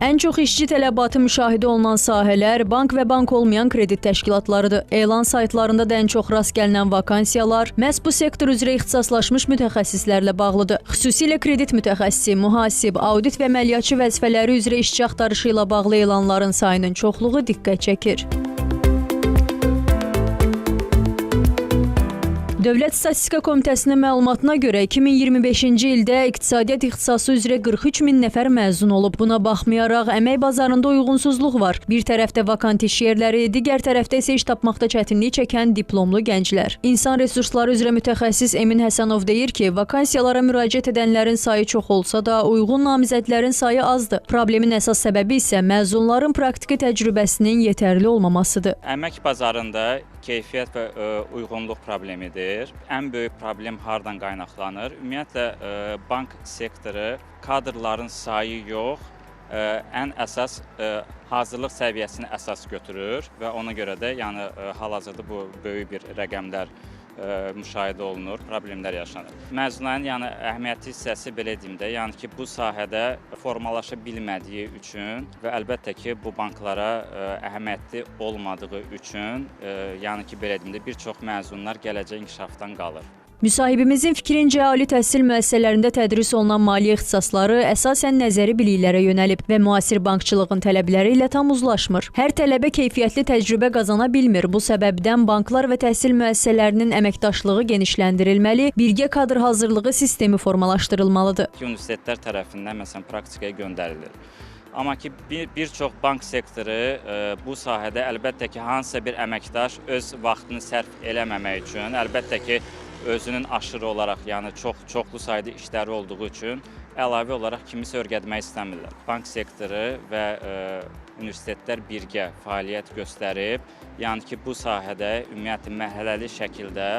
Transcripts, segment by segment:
Ən çox işçi tələbatı müşahidə olunan sahələr bank və bank olmayan kredit təşkilatlarıdır. Elan saytlarında da ən çox rast gəlinən vakansiyalar məhz bu sektor üzrə ixtisaslaşmış mütəxəssislərlə bağlıdır. Xüsusilə kredit mütəxəssisi, mühasib, audit və maliyyatçı vəzifələri üzrə işçi axtarışı ilə bağlı elanların sayının çoxluğu diqqət çəkir. Dövlət Statistika Komitəsinin məlumatına görə 2025-ci ildə iqtisadiyyat ixtisası üzrə 43 min nəfər məzun olub. Buna baxmayaraq əmək bazarında uyğunsuzluq var. Bir tərəfdə vakant iş yerləri, digər tərəfdə isə iş tapmaqda çətinlik çəkən diplomlu gənclər. İnsan resursları üzrə mütəxəssis Emin Həsənov deyir ki, vakansiyalara müraciət edənlərin sayı çox olsa da, uyğun namizədlərin sayı azdır. Problemin əsas səbəbi isə məzunların praktiki təcrübəsinin yetərli olmamasıdır. Əmək bazarında keyfiyyət və uyğunluq problemidir. Ən böyük problem hardan qaynaqlanır? Ümumiyyətlə, bank sektoru kadrların sayı yox, ən əsas hazırlıq səviyyəsini əsas götürür və ona görə də hal-hazırda bu böyük bir rəqəmlər müşahidə olunur, problemlər yaşanır. Məzunların əhəmiyyətli hissəsi belə deyim də, ki bu sahədə formalaşa bilmədiyi üçün və əlbəttə ki bu banklara əhəmiyyətli olmadığı üçün, ki belə deyim də bir çox məzunlar gələcək inkişafdan qalır. Müsahibimizin fikrincə, ali təhsil müəssisələrində tədris olunan maliyyə ixtisasları əsasən nəzəri biliklərə yönəlib və müasir bankçılığın tələbləri ilə tam uzlaşmır. Hər tələbə keyfiyyətli təcrübə qazana bilmir. Bu səbəbdən banklar və təhsil müəssisələrinin əməkdaşlığı genişləndirilməli, birgə kadr hazırlığı sistemi formalaşdırılmalıdır. Universitetlər tərəfindən məsələn praktikaya göndərilir. Amma ki bir çox bank sektoru bu sahədə əlbəttə ki hansısa bir əməkdaş öz vaxtını sərf eləməmək üçün, əlbəttə ki özünün aşırı olaraq, çoxlu sayda işləri olduğu üçün əlavə olaraq kimisə öyrətmək istəmirlər. Bank sektoru və universitetlər birgə fəaliyyət göstərib, ki bu sahədə ümumiyyətlə mərhələli şəkildə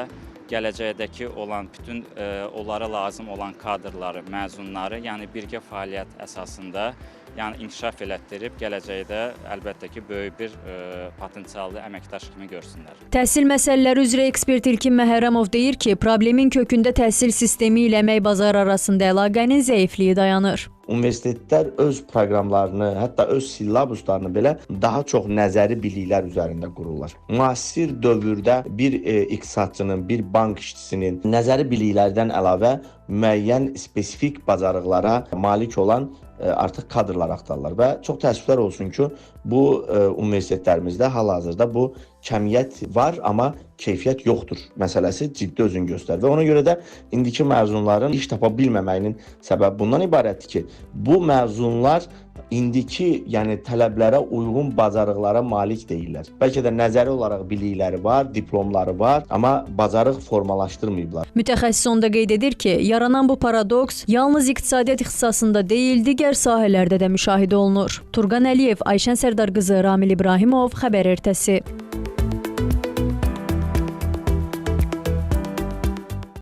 gələcəkdəki olan bütün onlara lazım olan kadrları, məzunları, birgə fəaliyyət əsasında inkişaf elətdirib, gələcəkdə əlbəttə ki böyük bir potensiallı əməkdaş kimi görsünlər. Təhsil məsələləri üzrə ekspert İlkin Məhərrəmov deyir ki, problemin kökündə təhsil sistemi ilə əmək bazarı arasında əlaqənin zəifliyi dayanır. Universitetlər öz proqramlarını, hətta öz silabuslarını belə daha çox nəzəri biliklər üzərində qururlar. Müasir dövrdə bir iqtisadçının, bir bank işçisinin nəzəri biliklərdən əlavə müəyyən spesifik bacarıqlara malik olan artıq kadrlar axtarırlar və çox təəssüflər olsun ki, bu universitetlərimizdə hal-hazırda bu kəmiyyət var, amma keyfiyyət yoxdur məsələsi ciddi özünü göstərir və ona görə də indiki məzunların iş tapa bilməməyinin səbəbi bundan ibarətdir ki, bu məzunlar indiki tələblərə uyğun bacarıqlara malik deyirlər. Bəlkə də nəzəri olaraq bilikləri var, diplomları var, amma bacarıq formalaşdırmayıblar. Mütəxəssis onda qeyd edir ki, yaranan bu paradoks yalnız iqtisadiyyat ixtisasında deyil, digər sahələrdə də müşahidə olunur. Turqan Əliyev, Ayşən Sərdar qızı, Ramil İbrahimov, Xəbər Ertəsi.